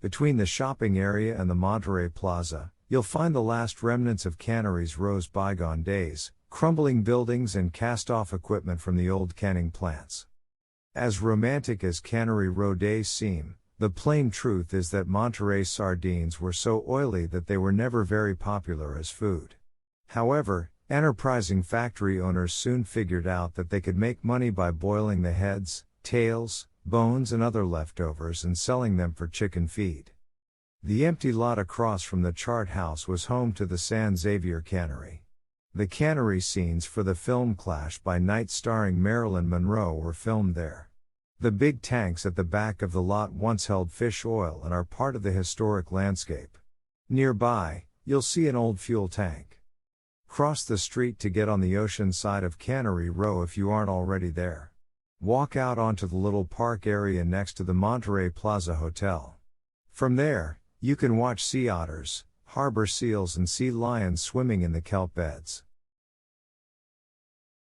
Between the shopping area and the Monterey Plaza, you'll find the last remnants of Cannery Row's bygone days, crumbling buildings and cast-off equipment from the old canning plants. As romantic as Cannery Row days seem, the plain truth is that Monterey sardines were so oily that they were never very popular as food. However, enterprising factory owners soon figured out that they could make money by boiling the heads, tails, bones and other leftovers and selling them for chicken feed. The empty lot across from the chart house was home to the San Xavier Cannery. The cannery scenes for the film Clash by Night starring Marilyn Monroe were filmed there. The big tanks at the back of the lot once held fish oil and are part of the historic landscape. Nearby, you'll see an old fuel tank. Cross the street to get on the ocean side of Cannery Row if you aren't already there. Walk out onto the little park area next to the Monterey Plaza Hotel. From there, you can watch sea otters, harbor seals and sea lions swimming in the kelp beds.